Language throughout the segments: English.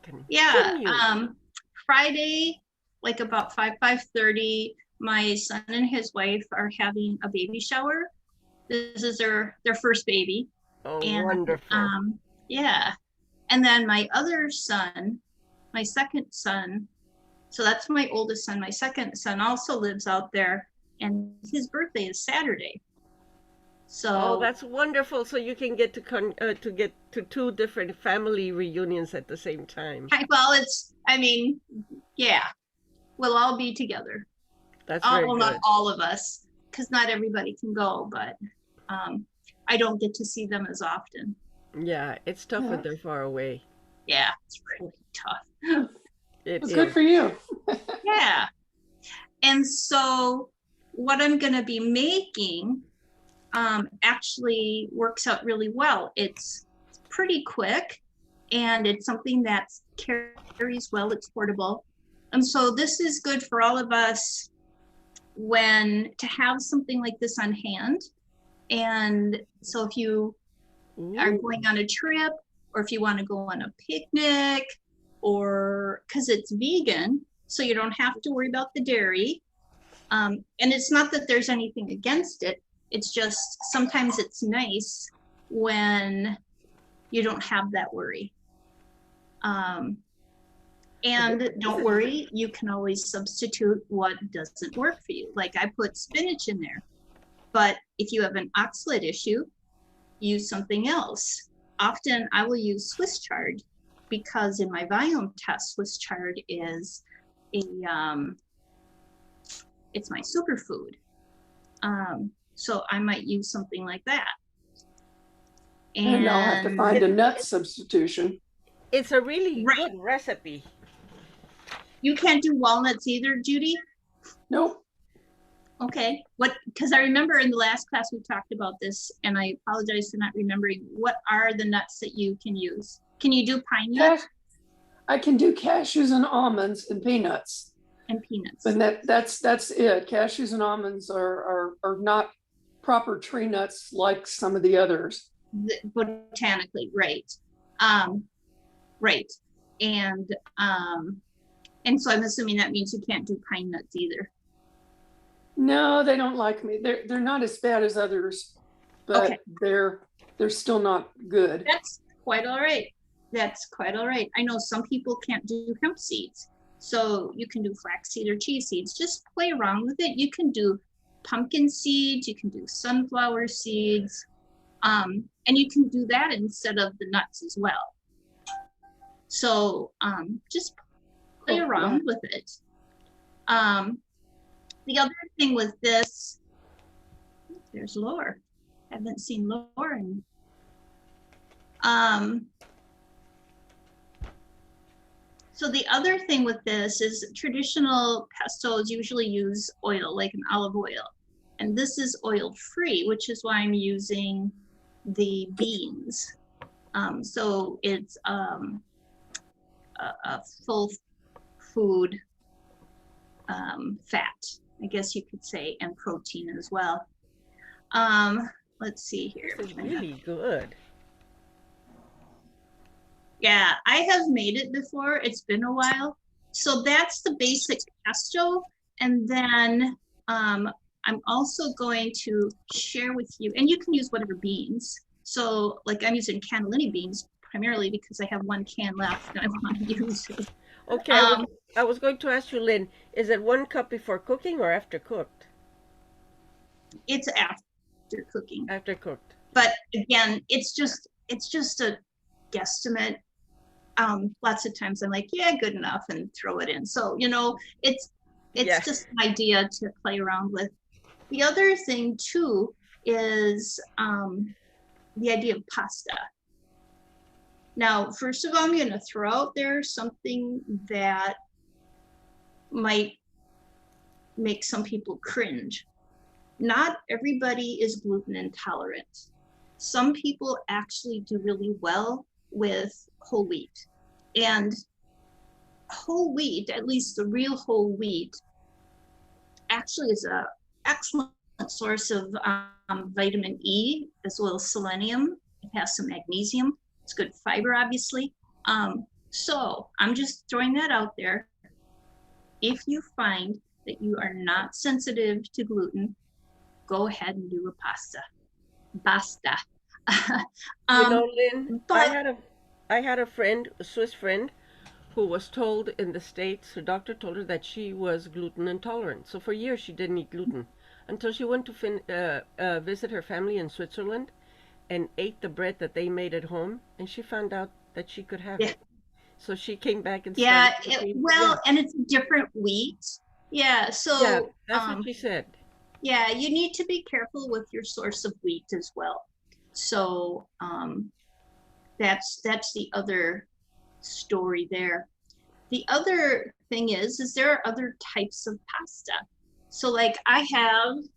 can Yeah, continue. Friday, like about 5:30, my son and his wife are having a baby shower. This is their first baby. Oh, And wonderful. yeah. And then my other son, my second son, so that's my oldest son. My second son also lives out there, and his birthday is Saturday. Oh, So, that's wonderful. So you can get to get to two different family reunions at the same time. well, I mean, yeah, we'll all be together. That's very Well, not good. all of us, because not everybody can go, but um, I don't get to see them as often. Yeah, it's tough when Yeah. they're far away. Yeah, it's really tough. It Well, good is. for you. Yeah. And so what I'm going to be making actually works out really well. It's pretty quick, and it's something that carries well. It's portable. And so this is good for all of us when to have something like this on hand. And so if you are Ooh. going on a trip, or if you want to go on a picnic, or because it's vegan, so you don't have to worry about the dairy. And it's not that there's anything against it. It's just sometimes it's nice when you don't have that worry. And don't worry, you can always substitute what doesn't work for you. Like I put spinach in there, but if you have an oxalate issue, use something else. Often I will use Swiss chard because in my biome test, Swiss chard is it's my superfood. So I might use something like that. And I'll have to find a nut substitution. It's a really Right. good recipe. You can't do walnuts either, Judy? Nope. Okay. What? Because I remember in the last class we talked about this, and I apologize for not remembering. What are the nuts that you can use? Can you do pine nuts? I can do cashews and almonds and peanuts. And peanuts. And that's it. Cashews and almonds are not proper tree nuts like some of the others. Botanically, right. Right. And so I'm assuming that means you can't do pine nuts either. No, they don't like me. They're not as bad as others, but okay. they're still not good. That's quite all right. That's quite all right. I know some people can't do hemp seeds, so you can do flaxseed or chia seeds. Just play around with it. You can do pumpkin seeds, you can do sunflower seeds, and you can do that instead of the nuts as well. So just play around with it. The other thing with this, there's Laura. I haven't seen Laura in. So the other thing with this is traditional pestos usually use oil, like an olive oil. And this is oil free, which is why I'm using the beans. So it's a full food fat, I guess you could say, and protein as well. Let's see here. This is really good. Yeah, I have made it before. It's been a while. So that's the basic pesto. And then I'm also going to share with you, and you can use whatever beans. So like I'm using cannellini beans primarily because I have one can left and I want to use it. Okay, I was going to ask you, Lynn, is it 1 cup before cooking or after cooked? It's after cooking. After cooked. But again, it's just a guesstimate. Lots of times I'm like, yeah, good enough, and throw it in. So, you know, it's yes. Just an idea to play around with. The other thing too is the idea of pasta. Now, first of all, I'm going to throw out there something that might make some people cringe. Not everybody is gluten intolerant. Some people actually do really well with whole wheat. And whole wheat, at least the real whole wheat, actually is an excellent source of vitamin E as well as selenium. It has some magnesium. It's good fiber, obviously. So I'm just throwing that out there. If you find that you are not sensitive to gluten, go ahead and do a pasta. Basta. Lynn, But I had a friend, a Swiss friend, who was told in the States, her doctor told her that she was gluten intolerant. So for years she didn't eat gluten until she went to visit her family in Switzerland and ate the bread that they made at home, and she found out that she could have yeah, it. So she came back and started yeah, cooking. Yeah, well, and it's a different wheat. Yeah, yeah, so that's what she said. yeah, you need to be careful with your source of wheat as well. So that's the other story there. The other thing is there are other types of pasta. So like um,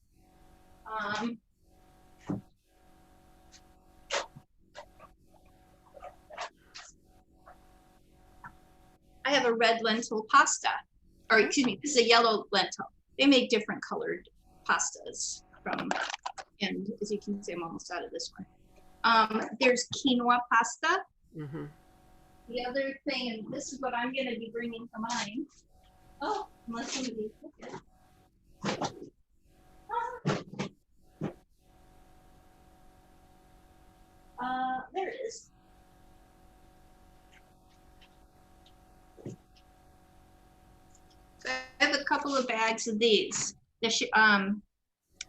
I have a red lentil pasta, or excuse me, this is a yellow lentil. They make different colored pastas from, and as you can see, I'm almost out of this one. There's quinoa pasta. Hmm. The other thing, and this is what I'm going to be bringing for mine. Oh, unless somebody took it. There it is. So I have a couple of bags of these. The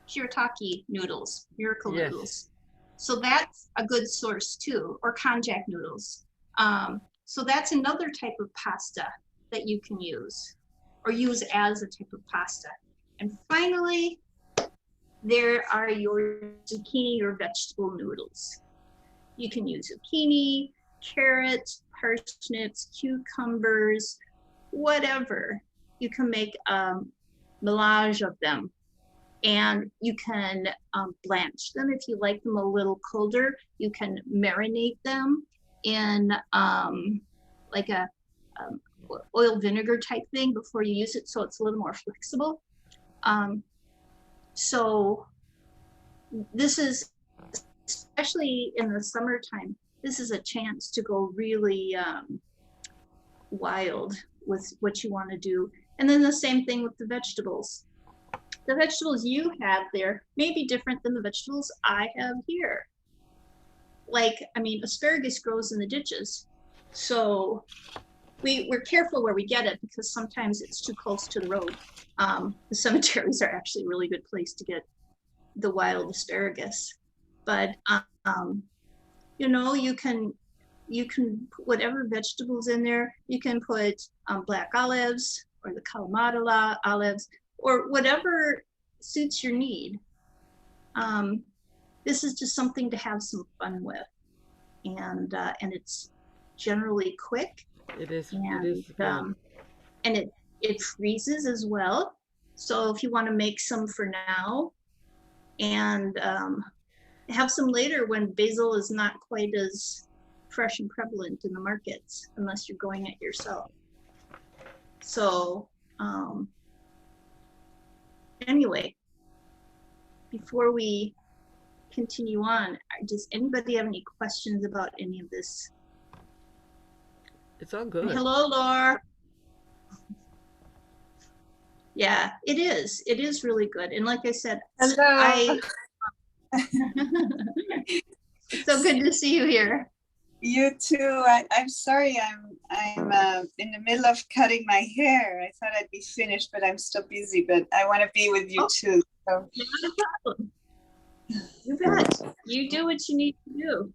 shirataki noodles, miracle Yes. noodles. So that's a good source too, or konjac noodles. So that's another type of pasta that you can use, or use as a type of pasta. And finally, there are your zucchini or vegetable noodles. You can use zucchini, carrots, parsnips, cucumbers, whatever. You can make a melange of them. And you can blanch them if you like them a little colder. You can marinate them in like a oil vinegar type thing before you use it, so it's a little more flexible. So this is, especially in the summertime, this is a chance to go really wild with what you want to do. And then the same thing with the vegetables. The vegetables you have there may be different than the vegetables I have here. Like, I mean, asparagus grows in the ditches. So we're careful where we get it because sometimes it's too close to the road. The cemeteries are actually a really good place to get the wild asparagus. But, you know, you can put whatever vegetables in there. You can put black olives or the Kalamata olives, or whatever suits your need. This is just something to have some fun with, and it's generally quick. It is. And It is. Yeah. and it freezes as well. So if you want to make some for now, and have some later when basil is not quite as fresh and prevalent in the markets, unless you're going it yourself. So anyway, before we continue on, does anybody have any questions about any of this? It's all good. Hello, Laura. Yeah, it is. It is really good. And like I said, hello. It's so good to see you here. You too. I'm sorry. I'm in the middle of cutting my hair. I thought I'd be finished, but I'm still busy. But I want to be with you too. So. Not a problem. You bet. You do what you need to do.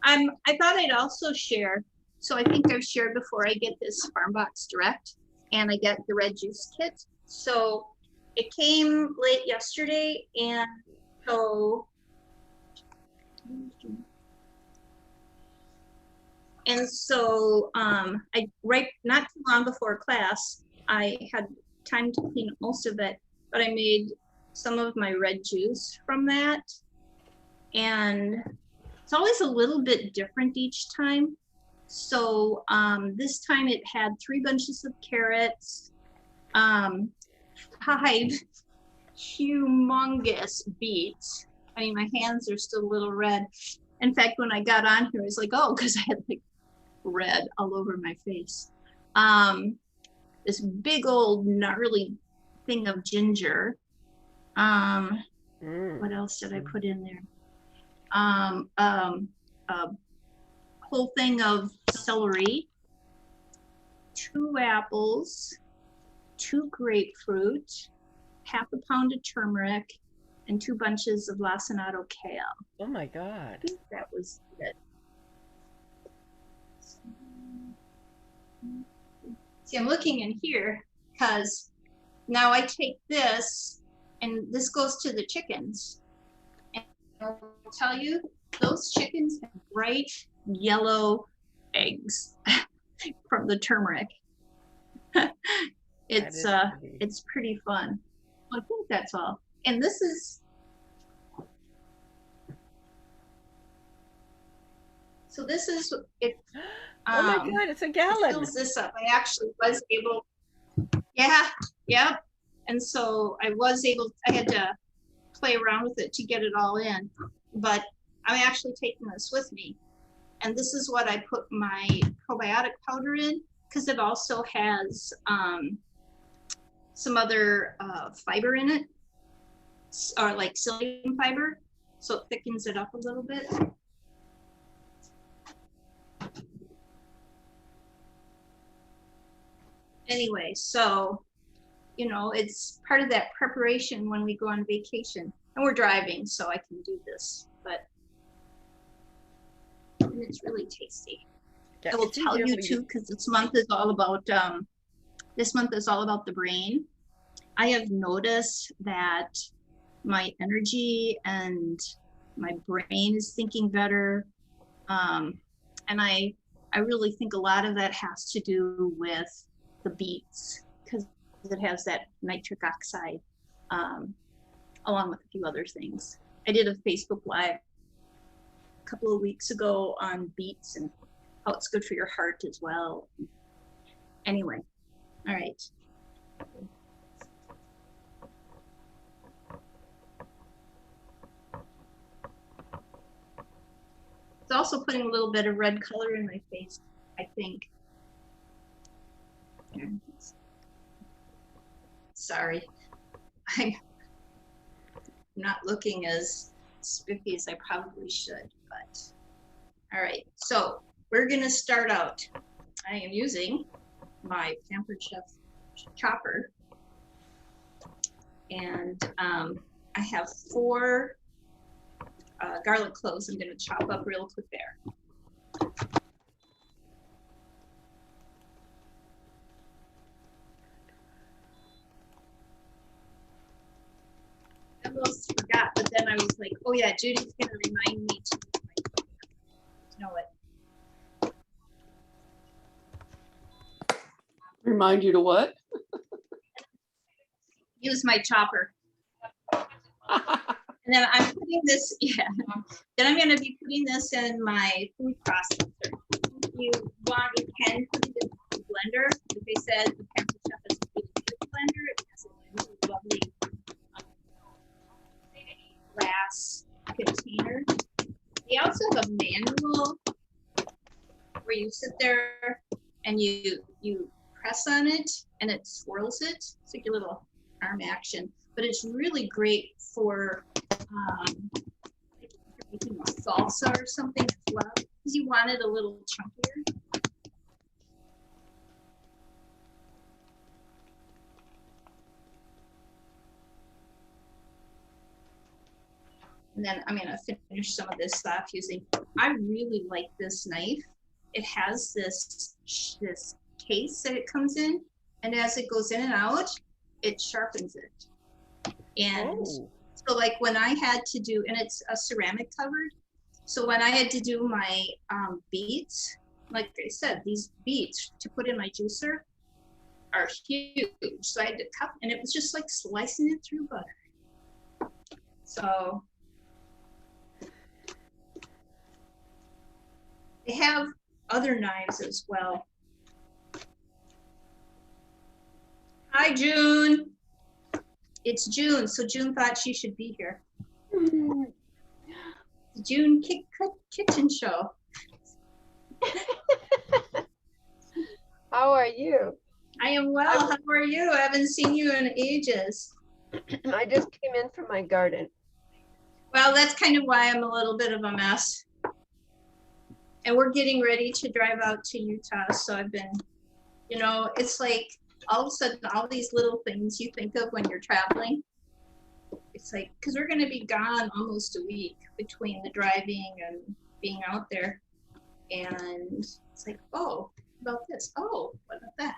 I thought I'd also share. So I think I've shared before. I get this Farm Box Direct, and I get the red juice kit. So it came late yesterday, and so. And so not too long before class, I had time to clean up most of it, but I made some of my red juice from that. And it's always a little bit different each time. So this time it had 3 bunches of carrots, 5 humongous beets. I mean, my hands are still a little red. In fact, when I got on here, I was like, oh, because I had like red all over my face. This big old gnarly thing of ginger. What else did I put in there? A whole thing of celery, 2 apples, 2 grapefruit, half a pound of turmeric, and 2 bunches of lacinato kale. Oh my God. I think that was it. See, I'm looking in here because now I take this and this goes to the chickens. And I'll tell you, those chickens have bright yellow eggs from the turmeric. It's pretty fun. I think that's all. And this is, so this is it. Oh my God, it's a gallon. It fills this up. I actually was able, yeah. And so I had to play around with it to get it all in, but I'm actually taking this with me. And this is what I put my probiotic powder in, because it also has some other fiber in it, or like psyllium fiber, so it thickens it up a little bit. Anyway, so, you know, it's part of that preparation when we go on vacation. And we're driving, so I can do this, but and it's really tasty. Yeah, I will tell you too, because this month is all about the brain. I have noticed that my energy and my brain is thinking better. And I really think a lot of that has to do with the beets, because it has that nitric oxide, along with a few other things. I did a Facebook Live a couple of weeks ago on beets and how it's good for your heart as well. Anyway, all right. It's also putting a little bit of red color in my face, I think. Sorry, I'm not looking as spiffy as I probably should, but all right. So we're gonna start out. I am using my Pampered Chef chopper, and I have 4 garlic cloves I'm gonna chop up real quick there. I almost forgot, but then I was like, oh yeah, Judy's gonna remind me to know it. Remind you to what? Use my chopper. And then I'm putting this, then I'm gonna be putting this in my food processor. If you want, you can put it in the blender. Like I said, the Pampered Chef is a really good blender. It has a really lovely glass container. They also have a manual where you sit there and you press on it and it swirls it. It's like a little arm action, but it's really great for making a salsa or something as well, because you want it a little chunkier. And then I'm gonna finish some of this off using, I really like this knife. It has this case that it comes in, and as it goes in and out, it sharpens it. And so like when I had to do, and it's a ceramic covered, so when I had to do my beets, like I said, these beets to put in my juicer are huge. So I had to cut, and it was just like slicing it through butter. So they have other knives as well. Hi, June. It's June, so June thought she should be here. June Kitchen Show. How are you? I am well. How are you? I haven't seen you in ages. I just came in from my garden. Well, that's kind of why I'm a little bit of a mess. And we're getting ready to drive out to Utah. So I've been, you know, it's like all of a sudden, all these little things you think of when you're traveling. It's like, because we're going to be gone almost a week between the driving and being out there. And it's like, oh, what about this? Oh, what about that?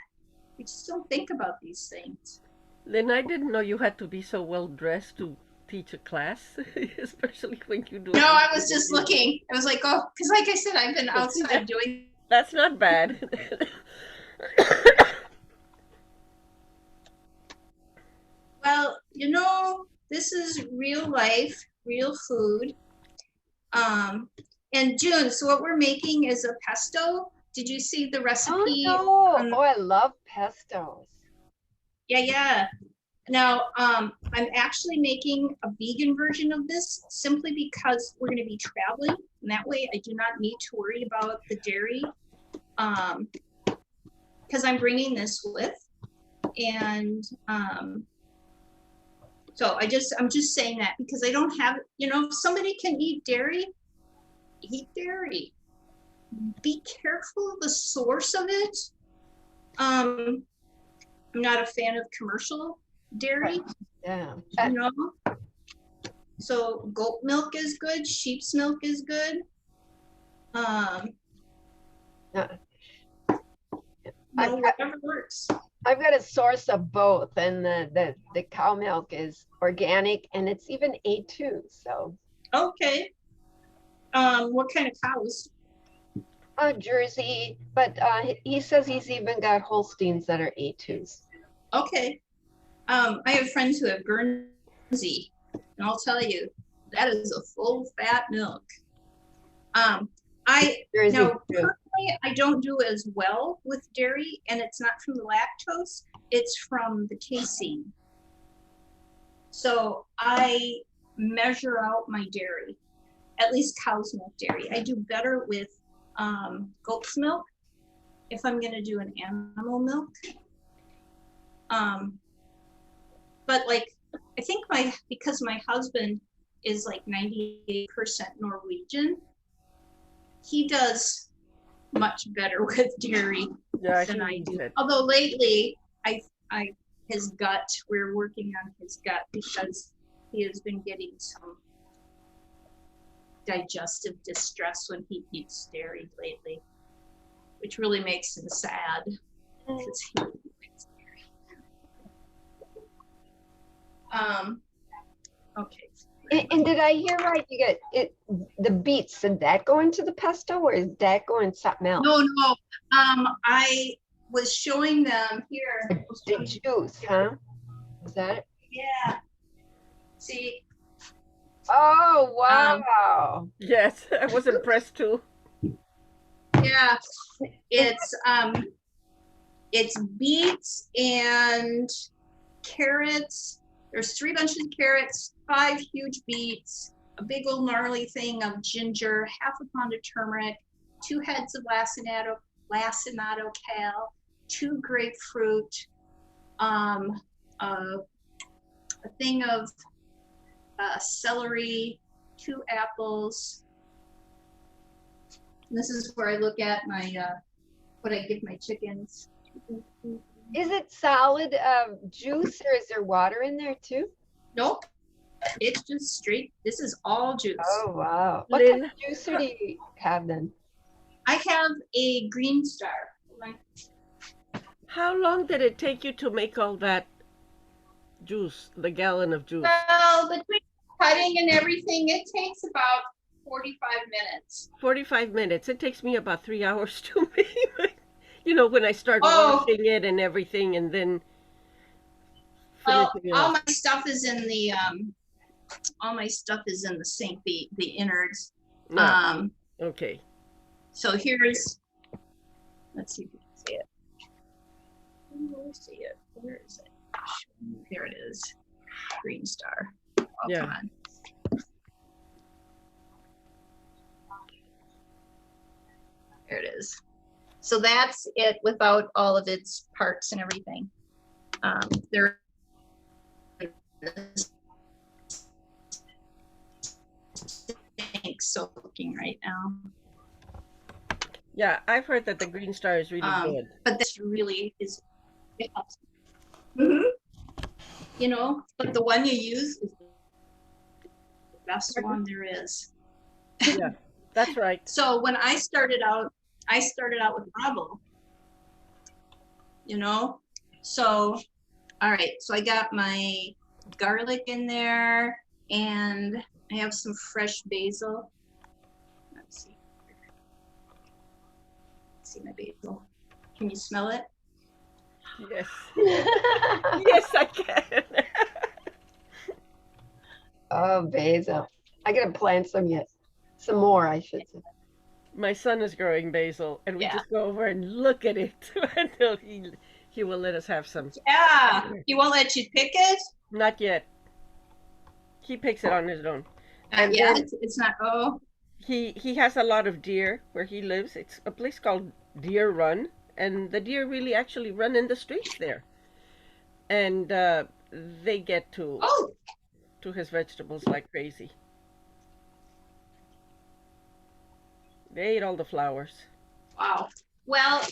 We just don't think about these things. Then I didn't know you had to be so well dressed to teach a class, especially when you do. No, I was just looking. I was like, oh, because like I said, I've been outside doing. That's not bad. Well, you know, this is real life, real food. And June, so what we're making is a pesto. Did you see the recipe? Oh, no. I love pestos. Yeah. Now, I'm actually making a vegan version of this simply because we're going to be traveling. And that way I do not need to worry about the dairy because I'm bringing this with. And so I'm just saying that because I don't have, you know, if somebody can eat dairy. Be careful of the source of it. I'm not a fan of commercial dairy. Yeah. You know? So goat milk is good, sheep's milk is good. Whatever works. I've got a source of both, and the cow milk is organic and it's even A2, so. Okay. What kind of cows? Jersey, but he says he's even got Holsteins that are A2s. Okay. I have friends who have Guernsey, and I'll tell you, that is a full fat milk. Personally, I don't do as well with dairy, and it's not from the lactose, it's from the casein. So I measure out my dairy, at least cow's milk dairy. I do better with goat's milk if I'm going to do an animal milk. But like, I think because my husband is like 98% Norwegian, he does much better with dairy than I do. Although lately, his gut, we're working on his gut because he has been getting some digestive distress when he eats dairy lately, which really makes him sad. Okay. And did I hear right? You get it, the beets. Did that go into the pesto, or is that going something else? No. I was showing them here. The juice, huh? Is that it? Yeah. See. Oh wow. Yes, I was impressed too. Yeah, it's beets and carrots. There's 3 bunches of carrots, 5 huge beets, a big old gnarly thing of ginger, half a pound of turmeric, 2 heads of lacinato kale, 2 grapefruit, a thing of celery, 2 apples. And this is where I look at my what I give my chickens. Is it solid juice, or is there water in there too? Nope. It's just straight. This is all juice. Oh wow. What kind of juicer do you have then? I have a Green Star. How long did it take you to make all that juice, the gallon of juice? Well, between cutting and everything, it takes about 45 minutes. 45 minutes. It takes me about 3 hours to make. You know, when I start washing it and everything, and then all my stuff is in the sink, the innards. No. Okay. So here's, let's see if you can see it. See it. Where is it? There it is. Green Star. Oh, yeah. Come on. There it is. So that's it without all of its parts and everything. They're soaking right now. Yeah, I've heard that the Green Star is really good. But this really is, it helps. Mm-hmm. You know, but the one you use is the best one there is. Yeah, that's right. So when I started out with Bravo, you know, so, all right, so I got my garlic in there and I have some fresh basil. Let's see my basil. Can you smell it? Yes. Yes, I can. Oh, basil. I gotta plant some yet. Some more, I should say. My son is growing basil, and we Yeah. just go over and look at it until he will let us have some. Yeah, he won't let you pick it? Not yet. He picks it on his own. And yeah, then it's not, oh. he has a lot of deer where he lives. It's a place called Deer Run, and the deer really actually run in the streets there. And they get Oh, to his vegetables like crazy. They ate all the flowers. wow. Well,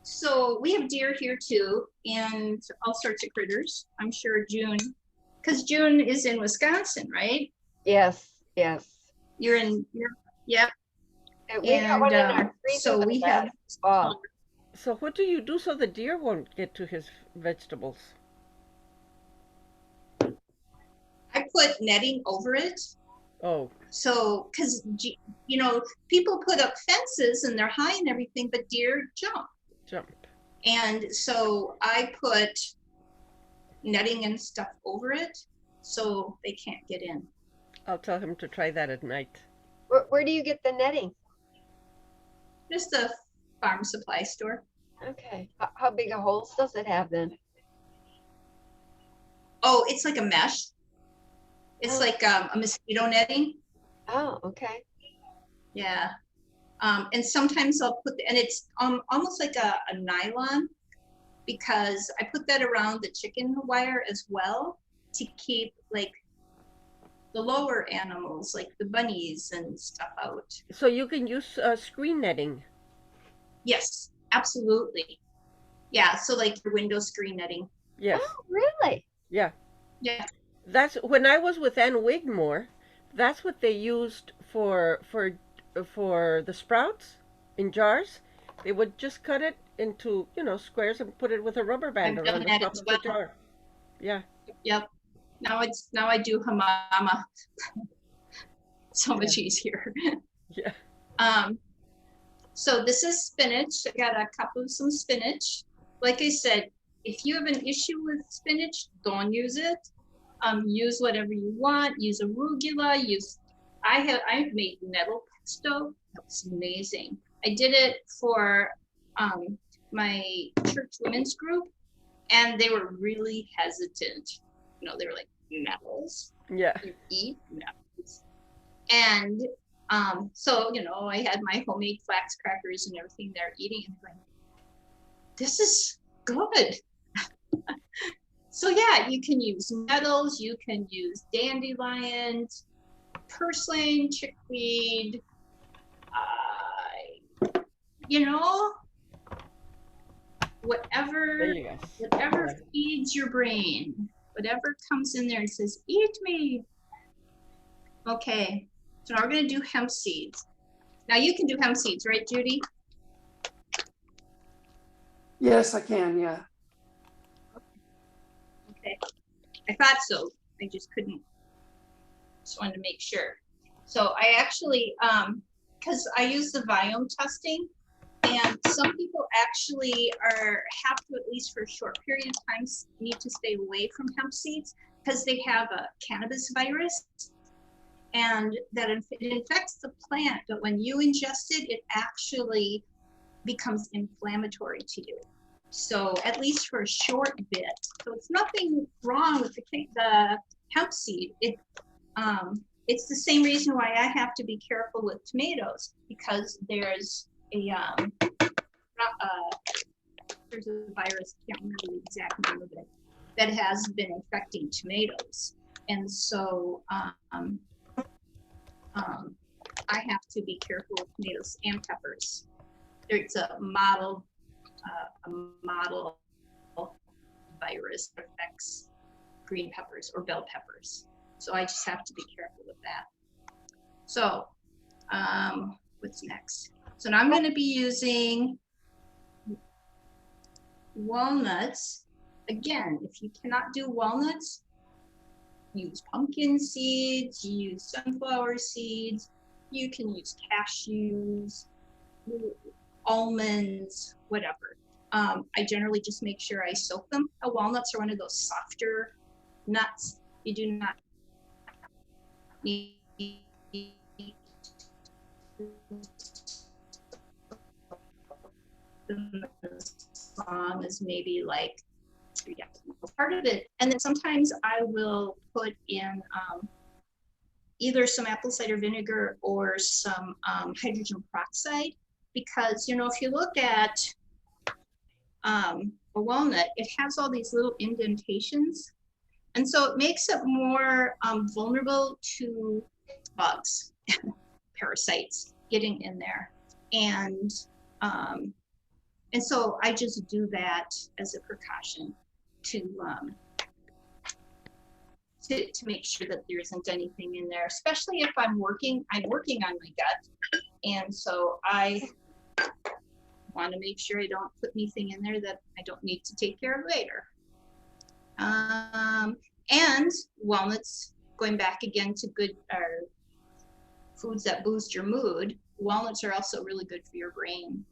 so we have deer here too, and all sorts of critters. I'm sure June, because June is in Wisconsin, right? Yes, yes. You're in, yep. And we got one in our freezer so we have. fall. So what do you do so the deer won't get to his vegetables? I put netting over it. Oh, So, because you know, people put up fences and they're high and everything, but deer jump. And so I put netting and stuff over it so they can't get in. I'll tell him to try that at night. Where do you get the netting? Just a farm supply store. Okay. How big a holes does it have then? Oh, it's like a mesh. It's like a mosquito netting. Oh, okay. Yeah. And sometimes I'll put, and it's almost like a nylon, because I put that around the chicken wire as well to keep like the lower animals, like the bunnies and stuff out. So you can use screen netting. Yes, absolutely. Yeah, so like your window screen netting. Yes. Oh, really? Yeah. Yeah. That's when I was with Ann Wigmore. That's what they used for the sprouts in jars. They would just cut it into squares and put it with a rubber band I've around done the that top as of well. the jar. Yeah. Yep. Now I do hamama. So much easier. Yeah. So this is spinach. I got a cup of some spinach. Like I said, if you have an issue with spinach, don't use it. Use whatever you want. Use arugula. I've made nettle pesto. That was amazing. I did it for my church women's group, and they were really hesitant. They were like, nettles? Yeah. You eat nettles? And so I had my homemade flax crackers and everything there eating, and like, this is good. So yeah, you can use nettles, you can use dandelions, purslane, chickweed, whatever feeds your brain, whatever comes in there and says, eat me. Okay, so now we're gonna do hemp seeds. Now you can do hemp seeds, right, Judy? Yes, I can, yeah. Okay, I thought so. I just couldn't. Just wanted to make sure. So I actually, because I use the volume testing, and some people actually have to, at least for a short period of time, need to stay away from hemp seeds because they have a cannabis virus, and that it infects the plant. But when you ingest it, it actually becomes inflammatory to you. So at least for a short bit. So it's nothing wrong with the hemp seed. It's the same reason why I have to be careful with tomatoes, because there's there's a virus, can't remember the exact name of it, that has been infecting tomatoes. And so I have to be careful with tomatoes and peppers. There's a model virus that affects green peppers or bell peppers. So I just have to be careful with that. So what's next? So now I'm going to be using walnuts. Again, if you cannot do walnuts, use pumpkin seeds, use sunflower seeds, you can use cashews, almonds, whatever. I generally just make sure I soak them. Walnuts are one of those softer nuts. You do not need as long as maybe like part of it. And then sometimes I will put in either some apple cider vinegar or some hydrogen peroxide, because, you know, if you look at a walnut, it has all these little indentations. And so it makes it more vulnerable to bugs, parasites getting in there. And so I just do that as a precaution to make sure that there isn't anything in there, especially if I'm working on my gut. And so I want to make sure I don't put anything in there that I don't need to take care of later. And walnuts, going back again to good foods that boost your mood, walnuts are also really good for your brain.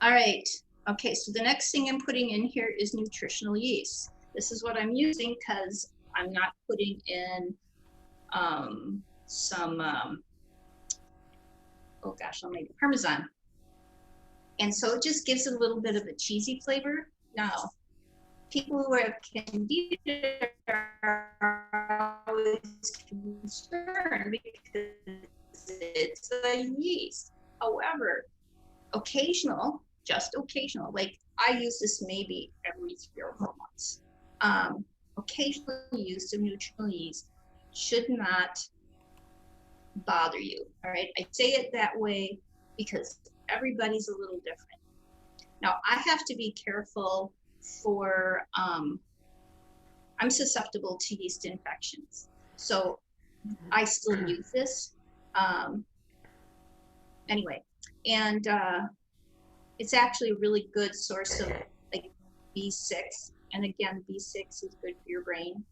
All right, okay, so the next thing I'm putting in here is nutritional yeast. This is what I'm using because I'm not putting in some, oh gosh, I'll make Parmesan. And so it just gives it a little bit of a cheesy flavor. Now, people who have candida are always concerned because it's a yeast. However, occasional, just occasional, like I use this maybe every 3 or 4 months. Occasional use of nutritional yeast should not bother you, all right? I say it that way because everybody's a little different. Now, I have to be careful for, I'm susceptible to yeast infections. So I still use this. Anyway, and it's actually a really good source of like B6. And again, B6 is good for your brain.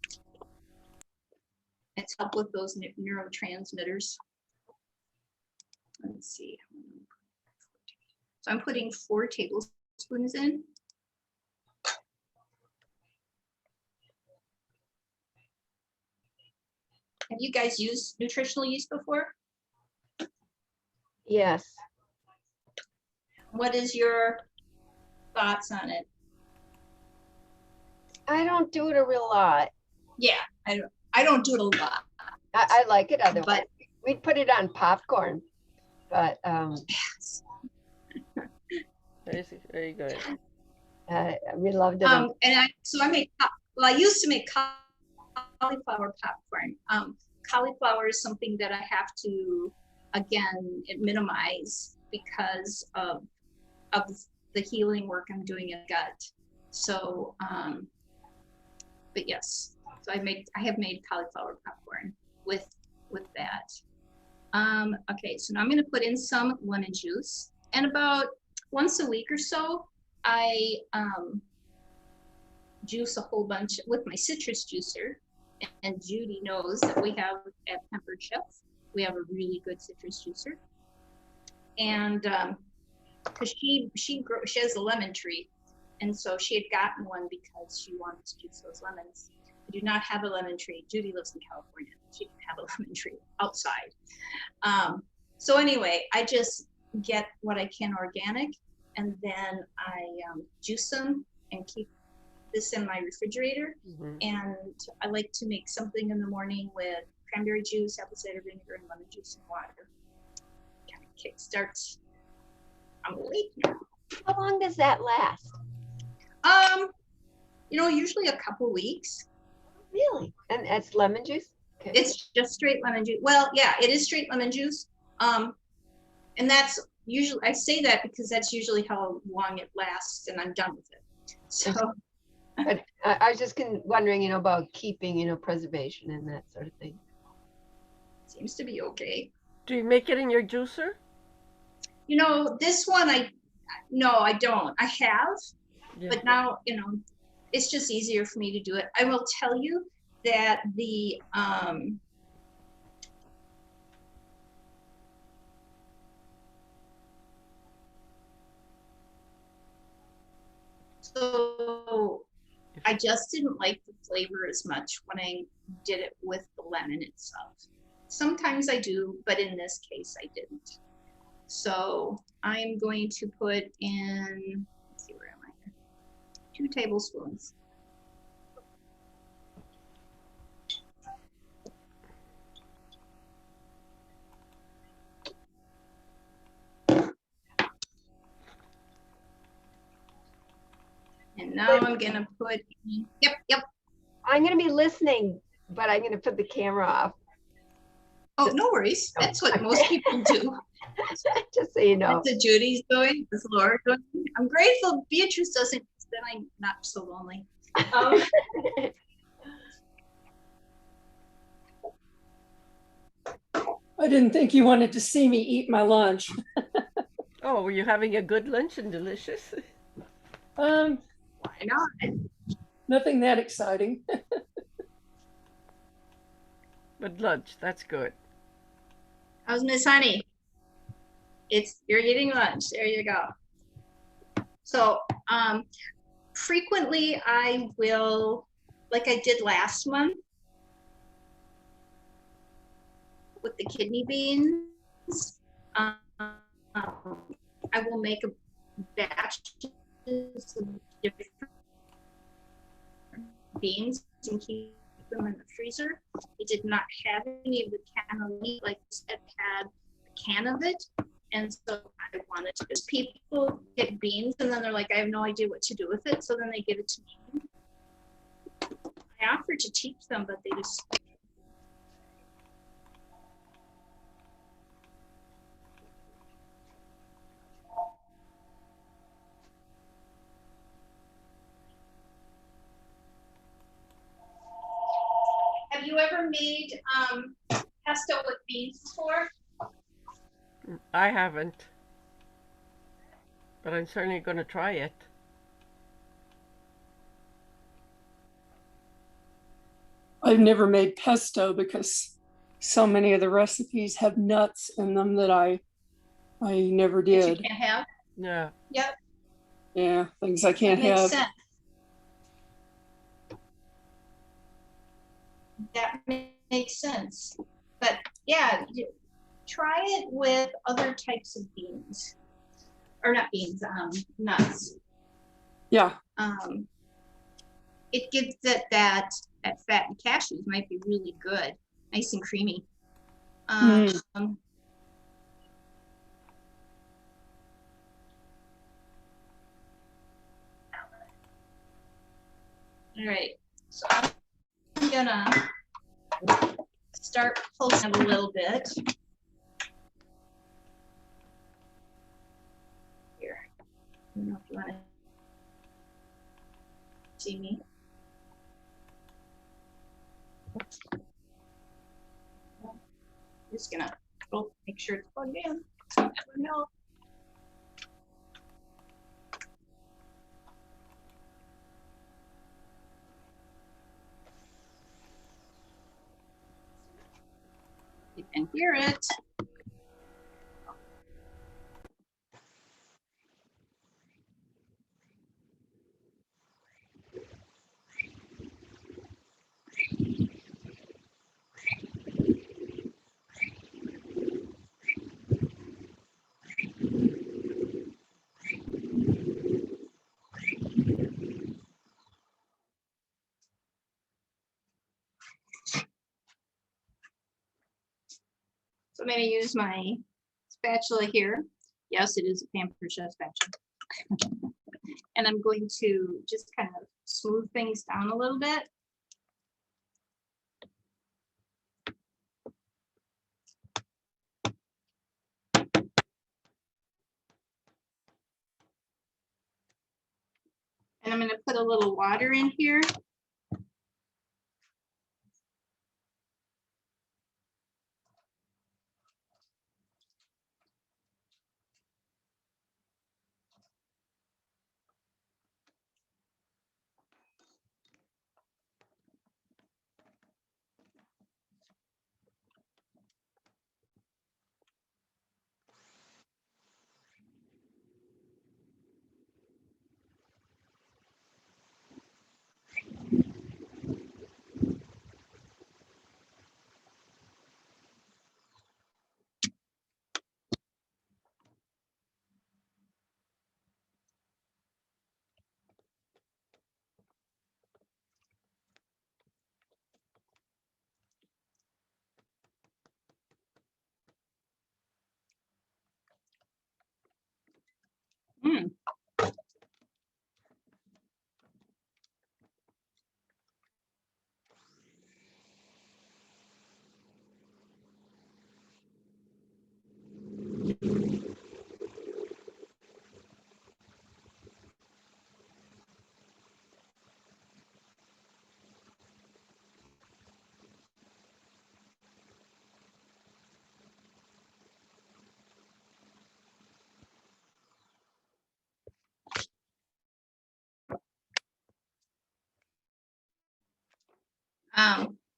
It's help with those neurotransmitters. Let's see. So I'm putting 4 tablespoons in. Have you guys used nutritional yeast before? Yes. What is your thoughts on it? I don't do it a real lot. Yeah, I don't do it a lot. I like it otherwise. But we'd put it on popcorn, but very good. we loved it. And I used to make cauliflower popcorn. Cauliflower is something that I have to, again, minimize because of the healing work I'm doing in gut. So, but yes, so I have made cauliflower popcorn with that. Okay, so now I'm going to put in some lemon juice, and about once a week or so, I juice a whole bunch with my citrus juicer. And Judy knows that we have at Pampered Chef, we have a really good citrus juicer. And because she has a lemon tree, and so she had gotten one because she wanted to juice those lemons. I do not have a lemon tree. Judy lives in California. She can have a lemon tree outside. So anyway, I just get what I can organic, and then I juice them and keep this in my refrigerator. Mm-hmm. And I like to make something in the morning with cranberry juice, apple cider vinegar, and lemon juice and water. Kind of kickstarts I'm awake now. How long does that last? Usually a couple weeks. Really? And it's lemon juice? Okay. It's just straight lemon juice. Well, yeah, it is straight lemon juice. And that's usually, I say that because that's usually how long it lasts and I'm done with it. So. But I was just wondering, about keeping, preservation and that sort of thing. Seems to be okay. Do you make it in your juicer? This one, no, I don't. I have, Yeah. but now, it's just easier for me to do it. I will tell you that the, so I just didn't like the flavor as much when I did it with the lemon itself. Sometimes I do, but in this case I didn't. So I'm going to put in, let's see, where am I? 2 tablespoons. And now I'm gonna put in, yep. I'm gonna be listening, but I'm gonna put the camera off. Oh, no worries. That's what most people do. Just so you know. That's what Judy's doing, that's Laura doing. I'm grateful Beatrice doesn't, because then I'm not so lonely. I didn't think you wanted to see me eat my lunch. Oh, were you having a good lunch and delicious? Why not? Nothing that exciting. But lunch, that's good. How's Miss Honey? You're eating lunch. There you go. So frequently I will, like I did last month with the kidney beans, I will make a batch of different beans and keep them in the freezer. It did not have any of the cannellini, like it had a can of it. And so I wanted to, because people get beans and then they're like, I have no idea what to do with it. So then they give it to me. I offered to teach them, but they just. Have you ever made pesto with beans before? I haven't. But I'm certainly going to try it. I've never made pesto because so many of the recipes have nuts in them that I never That you did. can't have? Yeah. Yep. Yeah, things I can't That makes have. sense. That makes sense. But yeah, try it with other types of beans. Or not beans, nuts. Yeah. It gives it that fat, and cashews might be really good, nice and creamy. All right, so I'm gonna start pulsing a little bit. Here, I don't know if you want to see me. Just gonna make sure it's plugged in. So never know. You can hear it. So I'm going to use my spatula here. Yes, it is a Pampered Chef spatula. And I'm going to just kind of smooth things down a little bit. And I'm going to put a little water in here. Mm.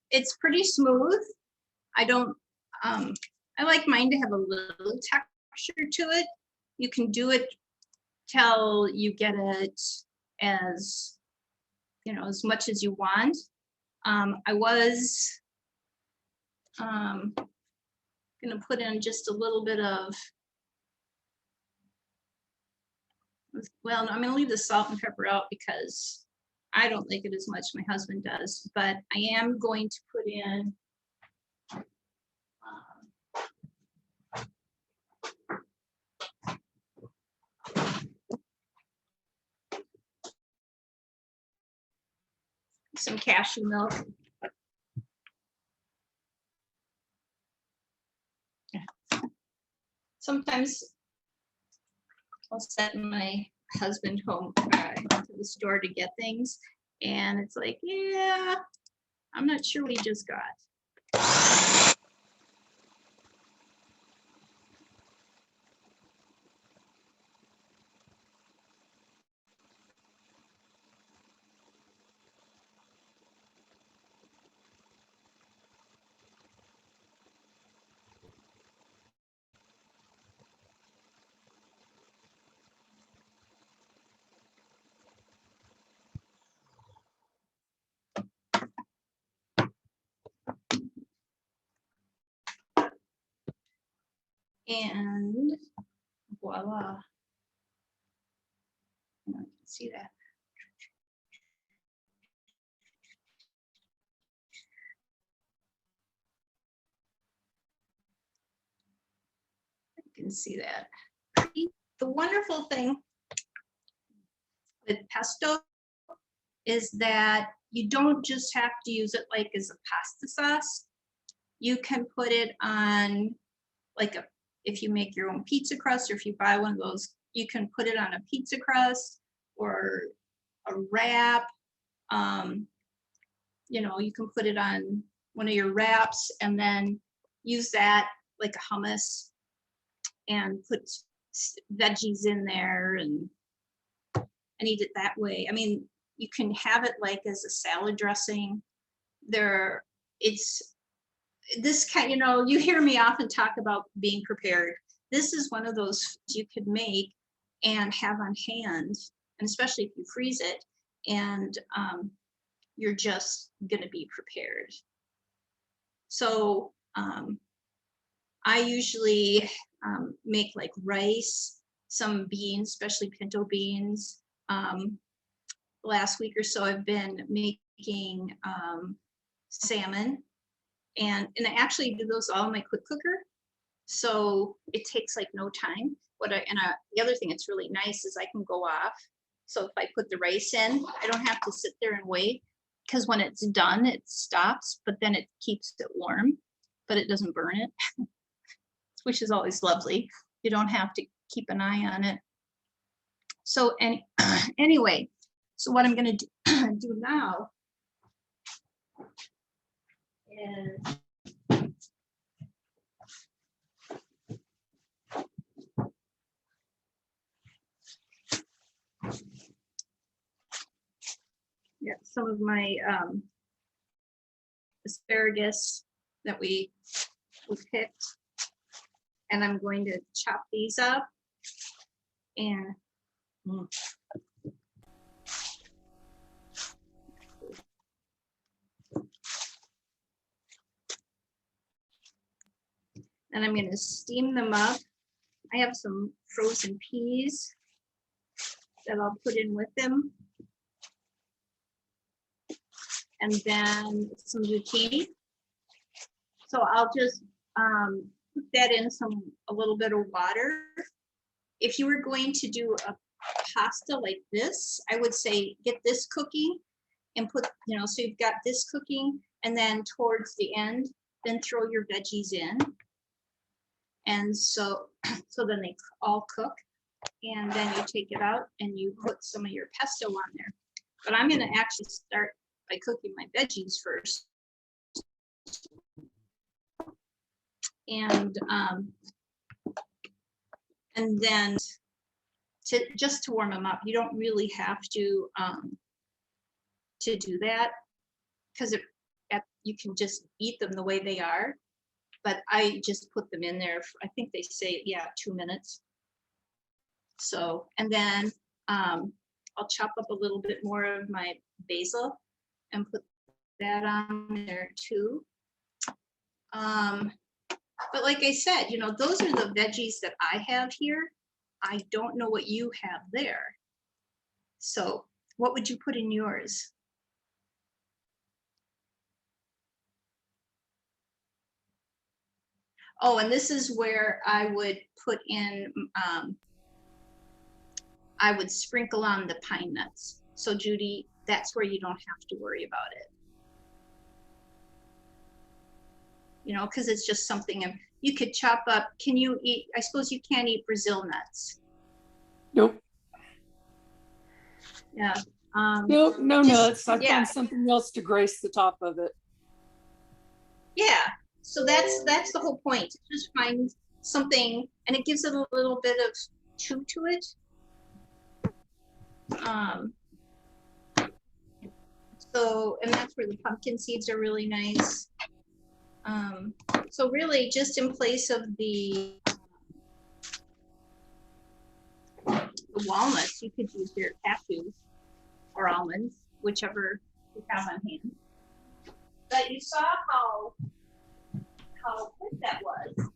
It's pretty smooth. I don't, I like mine to have a little texture to it. You can do it till you get it as, you know, as much as you want. I was gonna put in just a little bit of, well, no, I'm gonna leave the salt and pepper out because I don't like it as much. My husband does, but I am going to put in some cashew milk. Sometimes I'll send my husband home to the store to get things, and it's like, yeah, I'm not sure what he just got. And voila. I can see that. You can see that. The wonderful thing with pesto is that you don't just have to use it like as a pasta sauce. You can put it on like a, if you make your own pizza crust, or if you buy one of those, you can put it on a pizza crust or a wrap. You know, you can put it on one of your wraps and then use that like a hummus and put veggies in there and eat it that way. I mean, you can have it like as a salad dressing. There, it's this kind, you know, you hear me often talk about being prepared. This is one of those foods you could make and have on hand, and especially if you freeze it, and you're just gonna be prepared. So I usually make like rice, some beans, especially pinto beans. Last week or so, I've been making salmon, and I actually do those all in my quick cooker. So it takes like no time. the other thing that's really nice is I can go off. So if I put the rice in, I don't have to sit there and wait, because when it's done, it stops, but then it keeps it warm, but it doesn't burn it, which is always lovely. You don't have to keep an eye on it. So anyway, so what I'm going to do now is some of my asparagus that we picked, and I'm going to chop these up and I'm going to steam them up. I have some frozen peas that I'll put in with them. And then some zucchini. So I'll just put that in a little bit of water. If you were going to do a pasta like this, I would say get this cooking and put, so you've got this cooking, and then towards the end, then throw your veggies in. And so then they all cook, and then you take it out and you put some of your pesto on there. But I'm going to actually start by cooking my veggies first. And then just to warm them up. You don't really have to do that, because you can just eat them the way they are. But I just put them in there. I think they say, 2 minutes. So, and then I'll chop up a little bit more of my basil and put that on there too. But like I said, those are the veggies that I have here. I don't know what you have there. So what would you put in yours? Oh, and this is where I would put in, I would sprinkle on the pine nuts. So Judy, that's where you don't have to worry about it. Because it's just something you could chop up. Can you eat, I suppose you can't eat Brazil nuts. Nope. Yeah. Nope, no nuts. I find something else to grace the top of it. Yeah. So that's the whole point. Just find something, and it gives it a little bit of chew to it. So, and that's where the pumpkin seeds are really nice. So really, just in place of the walnuts, you could use your cashews or almonds, whichever you have on hand. But you saw how quick that was,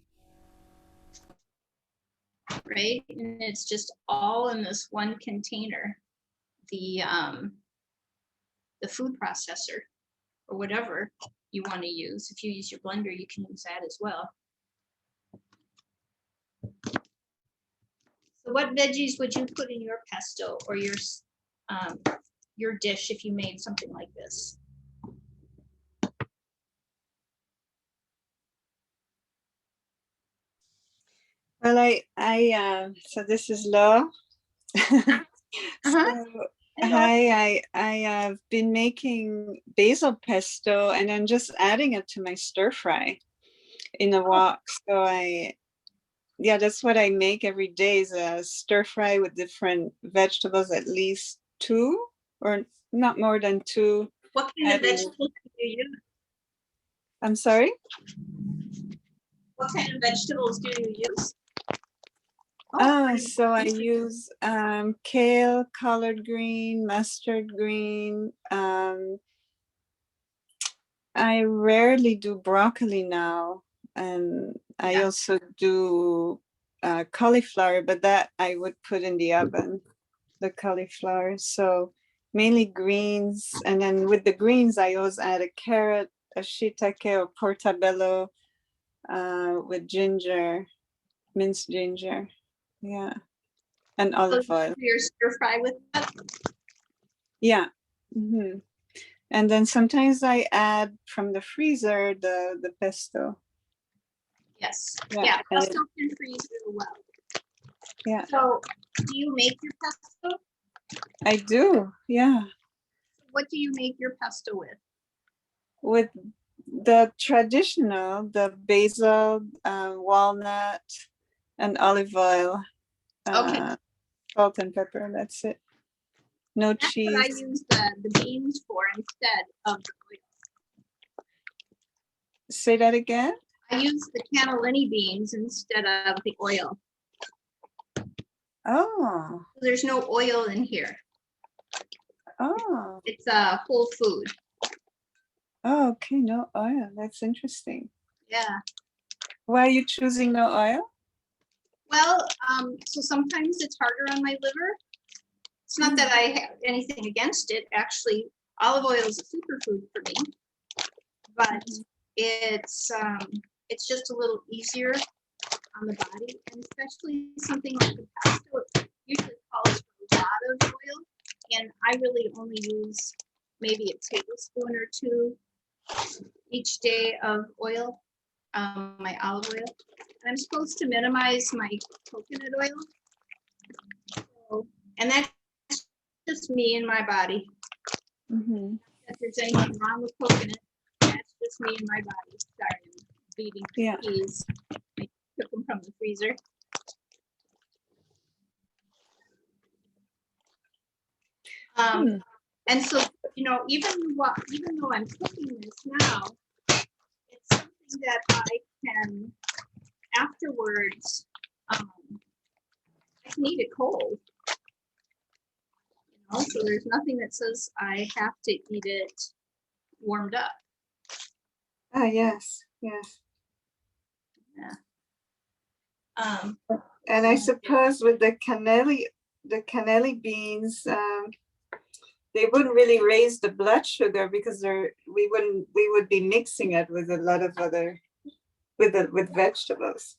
right? And it's just all in this one container. The food processor or whatever you want to use. If you use your blender, you can use that as well. So what veggies would you put in your pesto or your dish if you made something like this? Well, so this is Law. So, hi, I have been making basil pesto, and I'm just adding it to my stir fry in a wok. So that's what I make every day, is a stir fry with different vegetables, at least 2 or not more than 2. What kind of vegetables do you use? I'm sorry? What kind of vegetables do you use? So I use kale, collard green, mustard green. I rarely do broccoli now, and I also do cauliflower, but that I would put in the oven, the cauliflower. So mainly greens, and then with the greens I always add a carrot, a shiitake or portobello with ginger, minced ginger. Yeah. And So olive you oil. do your stir fry with that? Yeah. Hmm. And then sometimes I add from the freezer the pesto. Yes. Yeah. Yeah, And pesto can freeze real well. yeah, So do you make your pesto? I do. Yeah. What do you make your pesto with? With the traditional, the basil, walnut, and olive oil, Okay, salt and pepper. That's it. No that's what I cheese. use the beans for instead of the oil. Say that again. I use the cannellini beans instead of the oil. Oh, There's no oil in here. oh, It's a whole food. oh, okay. No oil. That's interesting. Yeah. Why are you choosing no oil? Well, so sometimes it's harder on my liver. It's not that I have anything against it. Actually, olive oil is a superfood for me, but it's just a little easier on the body, and especially something like the pesto. It usually calls for a lot of oil, and I really only use maybe a tablespoon or two each day of oil, my olive oil. And I'm supposed to minimize my coconut oil. So, and that's just me and my body. Mm-hmm. If there's anything wrong with coconut, that's just me and my body. Sorry, I'm beating Yeah. peas. I took them from the freezer. And so, you know, even though I'm cooking this now, it's something that I can afterwards, I can eat it cold. You know, so there's nothing that says I have to eat it warmed up. Ah, yes, yes. Yeah. And I suppose with the cannelli beans, they wouldn't really raise the blood sugar because we would be mixing it with a lot of other with vegetables.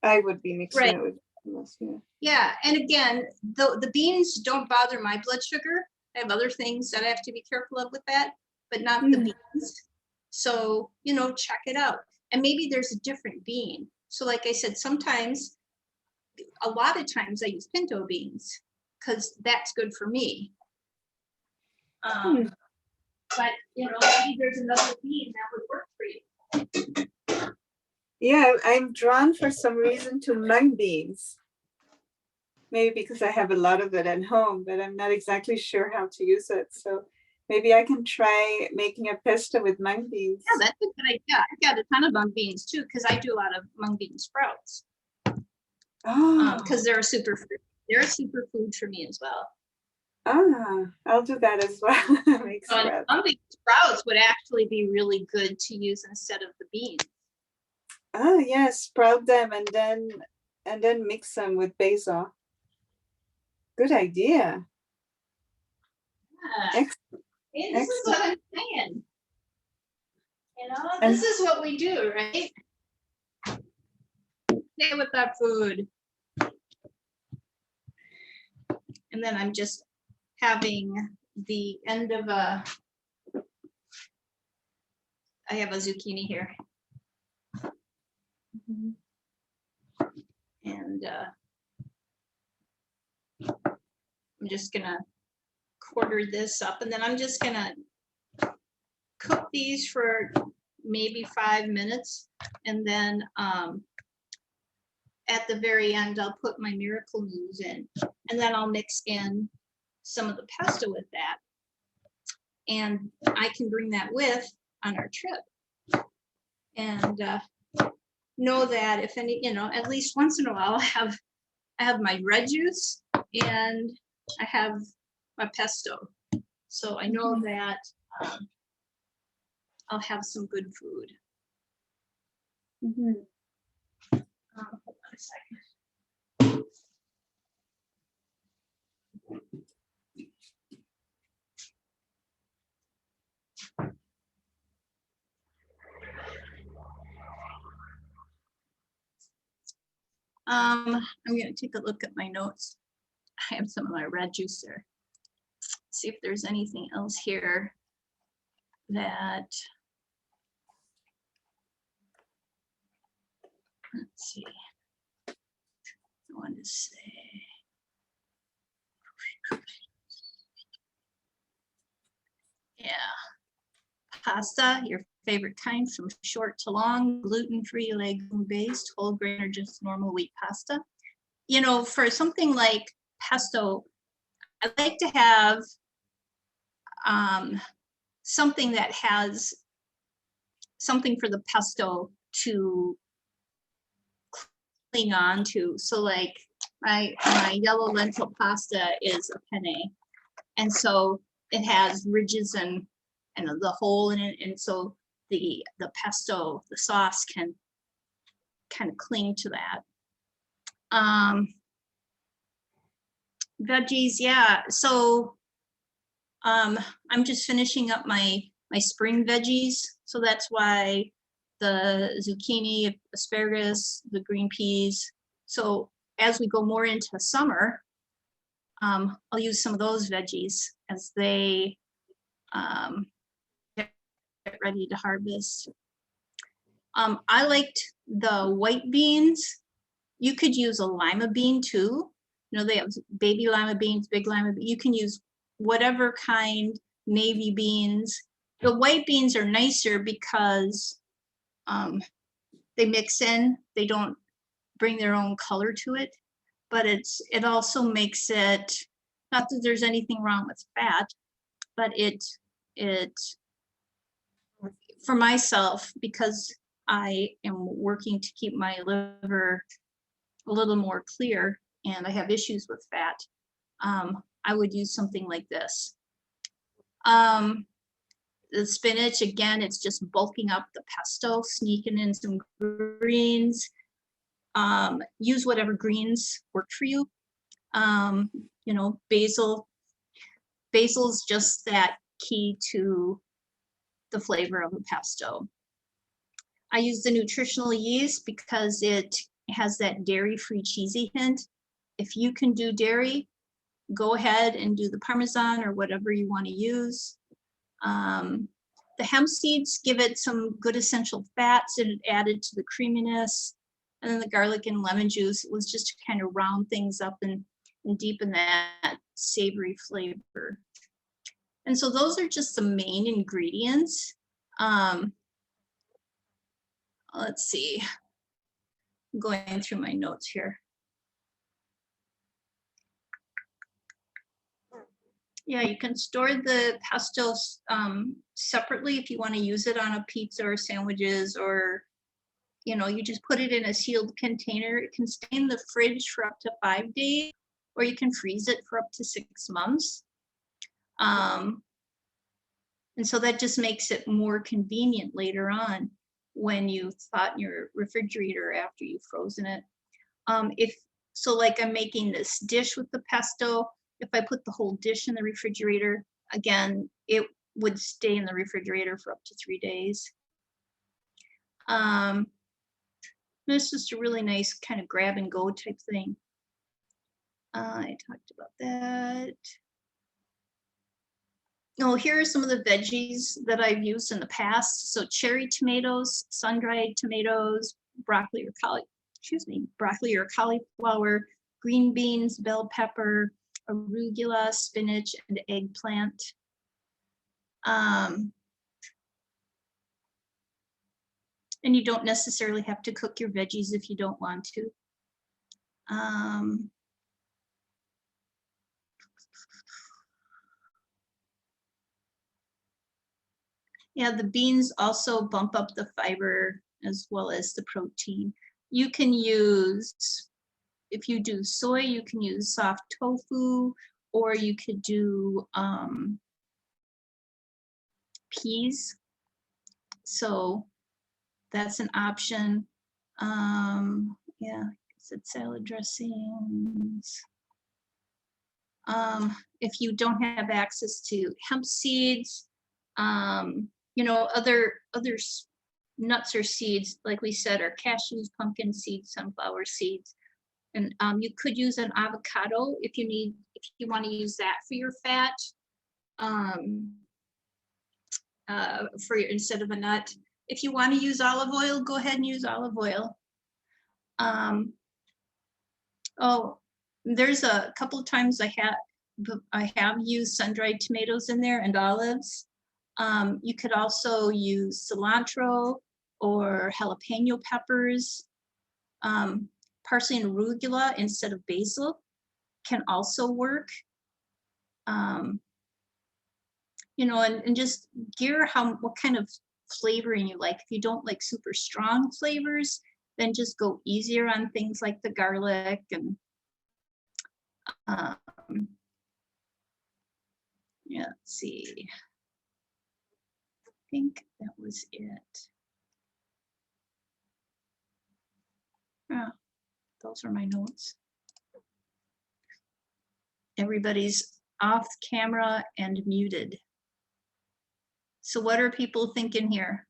I would be mixing it with vegetables, yeah. Yeah, and again, the beans don't bother my blood sugar. I have other things that I have to be careful of with that, but not the beans. So, you know, check it out. And maybe there's a different bean. So like I said, sometimes, a lot of times I use pinto beans because that's good for me. But, you know, maybe there's another bean that would work for you. Yeah, I'm drawn for some reason to mung beans. Maybe because I have a lot of it at home, but I'm not exactly sure how to use it. So maybe I can try making a pesto with mung beans. Yeah, that's a good idea. I've got a ton of mung beans too, because I do a lot of mung bean sprouts. Because they're a superfood for me as well. I'll do that as well. Mung bean sprouts would actually be really good to use instead of the beans. Oh yes, sprout them and then mix them with basil. Good idea. Yeah. Hey, this is what I'm saying. You know, this is what we do, right? Stay with that food. And then I'm just having the end of I have a zucchini here. And I'm just gonna quarter this up, and then I'm just gonna cook these for maybe 5 minutes, and then at the very end I'll put my miracle news in, and then I'll mix in some of the pesto with that, and I can bring that with on our trip. And know that if any, you know, at least once in a while I have my red juice and I have my pesto, so I know that I'll have some good food. Hold on a second. I'm gonna take a look at my notes. I have some of my red juice there. See if there's anything else here that, let's see, I want to say. Yeah. Pasta, your favorite kind, from short to long, gluten-free, legume-based, whole grain, or just normal wheat pasta. You know, for something like pesto, I like to have something that has something for the pesto to cling on to. So like my yellow lentil pasta is a penne. And so it has ridges and the hole in it. And so the pesto, the sauce can kind of cling to that. Veggies, yeah. So I'm just finishing up my spring veggies. So that's why the zucchini, asparagus, the green peas. So as we go more into summer, I'll use some of those veggies as they get ready to harvest. I liked the white beans. You could use a lima bean too. You know, they have baby lima beans, big lima beans. You can use whatever kind, navy beans. The white beans are nicer because they mix in. They don't bring their own color to it, but it also makes it, not that there's anything wrong with fat, but it for myself, because I am working to keep my liver a little more clear and I have issues with fat, I would use something like this. The spinach, again, it's just bulking up the pesto, sneaking in some greens. Use whatever greens work for you. You know, basil's just that key to the flavor of a pesto. I use the nutritional yeast because it has that dairy-free cheesy hint. If you can do dairy, go ahead and do the Parmesan or whatever you want to use. The hemp seeds give it some good essential fats and it added to the creaminess. And then the garlic and lemon juice was just to kind of round things up and deepen that savory flavor. And so those are just the main ingredients. Let's see, I'm going through my notes here. Yeah, you can store the pesto separately if you want to use it on a pizza or sandwiches, or, you know, you just put it in a sealed container. It can stay in the fridge for up to 5 days, or you can freeze it for up to 6 months. And so that just makes it more convenient later on when you thaw in your refrigerator after you've frozen it. So like I'm making this dish with the pesto, if I put the whole dish in the refrigerator, again, it would stay in the refrigerator for up to 3 days. It's just a really nice kind of grab and go type thing. I talked about that. Oh, here are some of the veggies that I've used in the past. So cherry tomatoes, sun-dried tomatoes, broccoli or cauliflower, green beans, bell pepper, arugula, spinach, and eggplant. And you don't necessarily have to cook your veggies if you don't want to. Yeah, the beans also bump up the fiber as well as the protein. You can use, if you do soy, you can use soft tofu, or you could do peas. So that's an option. Yeah, it's salad dressings. If you don't have access to hemp seeds, you know, other nuts or seeds, like we said, are cashews, pumpkin seeds, sunflower seeds. And you could use an avocado if you want to use that for your fat, instead of a nut. If you want to use olive oil, go ahead and use olive oil. Oh, there's a couple of times I have used sun-dried tomatoes in there and olives. You could also use cilantro or jalapeno peppers. Parsley and arugula instead of basil can also work. You know, and just gear what kind of flavoring you like. If you don't like super strong flavors, then just go easier on things like the garlic and yeah, let's see. I think that was it. Yeah, those are my notes. Everybody's off camera and muted. So what are people thinking here?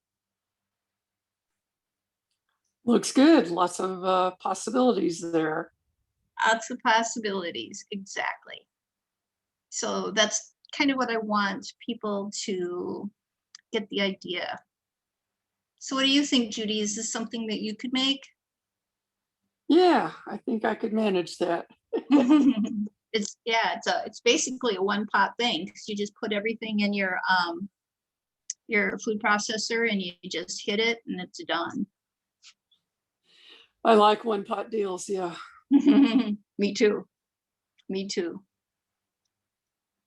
Looks good. Lots of possibilities there. Lots of possibilities, exactly. So that's kind of what I want people to get the idea. So what do you think, Judy? Is this something that you could make? Yeah, I think I could manage that. It's basically a one pot thing, because you just put everything in your food processor and you just hit it and it's done. I like one pot deals, yeah. Me too. Me too.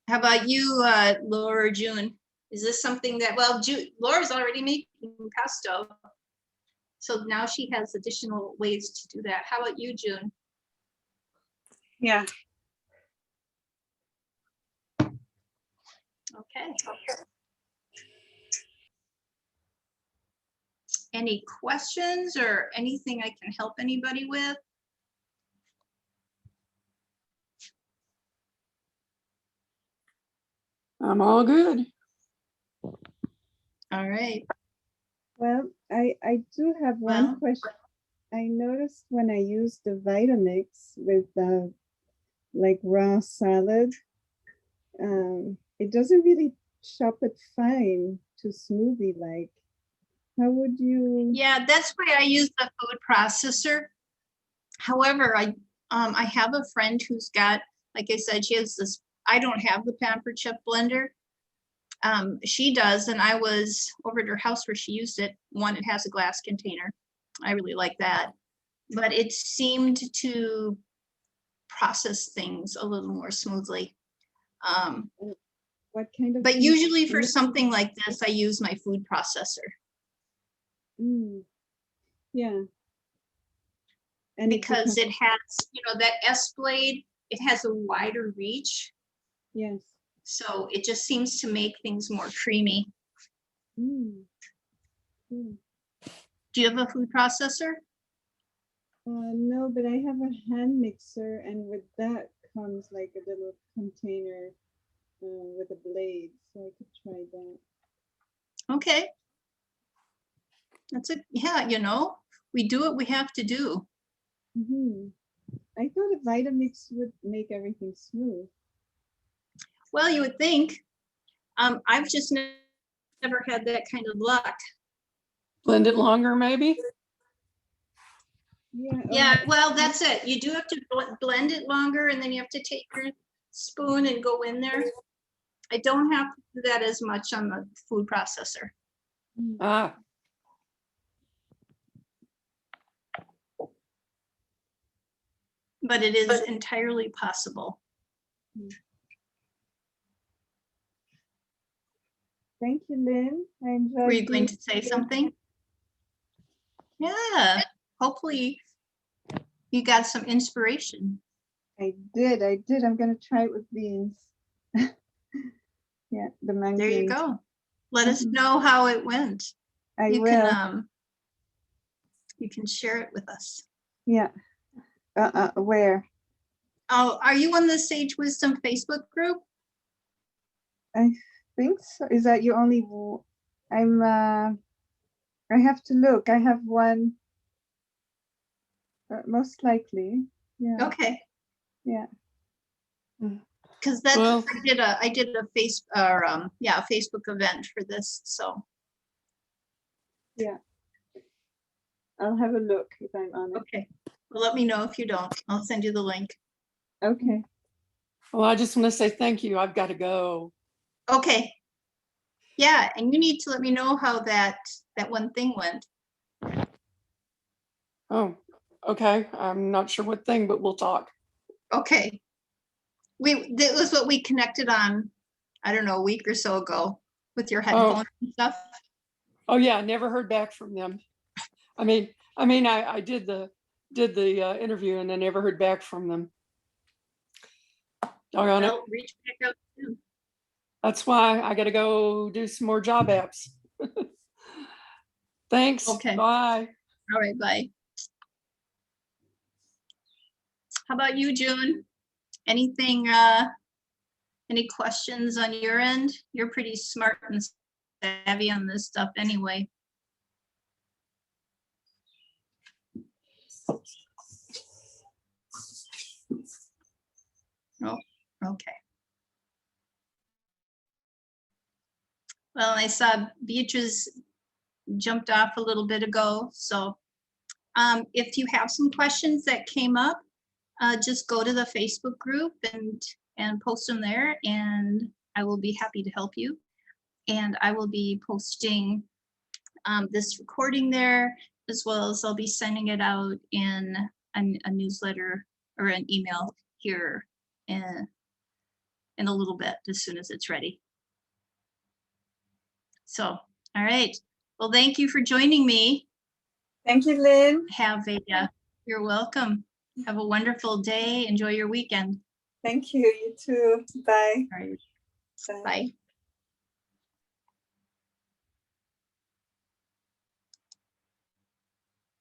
How about you, Laura or June? Is this something that, well, Laura's already making pesto, so now she has additional ways to do that. How about you, June? Yeah. Okay. Any questions or anything I can help anybody with? I'm all good. All right. Well, I do have one question. I noticed when I use the Vitamix with like raw salad, it doesn't really chop it fine to smoothie like. How would you? Yeah, that's why I use the food processor. However, I have a friend who's got, like I said, she has this, I don't have the Pampered Chef blender. She does, and I was over at her house where she used it. One, it has a glass container. I really like that. But it seemed to process things a little more smoothly. What kind of? But usually for something like this, I use my food processor. Yeah. And because it has, that S blade, it has a wider reach. Yes. So it just seems to make things more creamy. Do you have a food processor? No, but I have a hand mixer, and with that comes like a little container with a blade, so I could try that. Okay. That's it. Yeah, we do what we have to do. I thought a Vitamix would make everything smooth. Well, you would think. I've just never had that kind of luck. Blend it longer, maybe? Yeah, well, that's it. You do have to blend it longer, and then you have to take your spoon and go in there. I don't have to do that as much on the food processor. Ah. But it is entirely possible. Thank you, Lynn. I enjoyed. Were you going to say something? Yeah, hopefully you got some inspiration. I did. I'm going to try it with beans. Yeah, the mango. There you go. Let us know how it went. I will. You can share it with us. Yeah. Where? Oh, are you on the Sage Wisdom Facebook group? I think so. Is that your only? I have to look. I have one. Most likely. Yeah. Okay. Yeah. Because that's Well, I did a Facebook event for this. So Yeah. I'll have a look if I'm on it. okay. Well, let me know if you don't. I'll send you the link. Okay. well, I just want to say thank you. I've got to go. Okay. Yeah, and you need to let me know how that one thing went. Oh, okay. I'm not sure what thing, but we'll talk. Okay. That was what we connected on, I don't know, a week or so ago with your headphones and stuff. Oh yeah, never heard back from them. I mean, I did the interview and I never heard back from them. Doggone it. Well, reach back out soon. That's why I got to go do some more job apps. Thanks. Okay. Bye. All right, bye. How about you, June? Anything, any questions on your end? You're pretty smart and savvy on this stuff anyway. Oh, okay. Well, I saw Beatrice jumped off a little bit ago, so if you have some questions that came up, just go to the Facebook group and post them there, and I will be happy to help you. And I will be posting this recording there, as well as I'll be sending it out in a newsletter or an email here in a little bit, as soon as it's ready. So, all right. Well, thank you for joining me. Thank you, Lynn. You're welcome. Have a wonderful day. Enjoy your weekend. Thank you. You too. Bye. All right. Bye. Bye.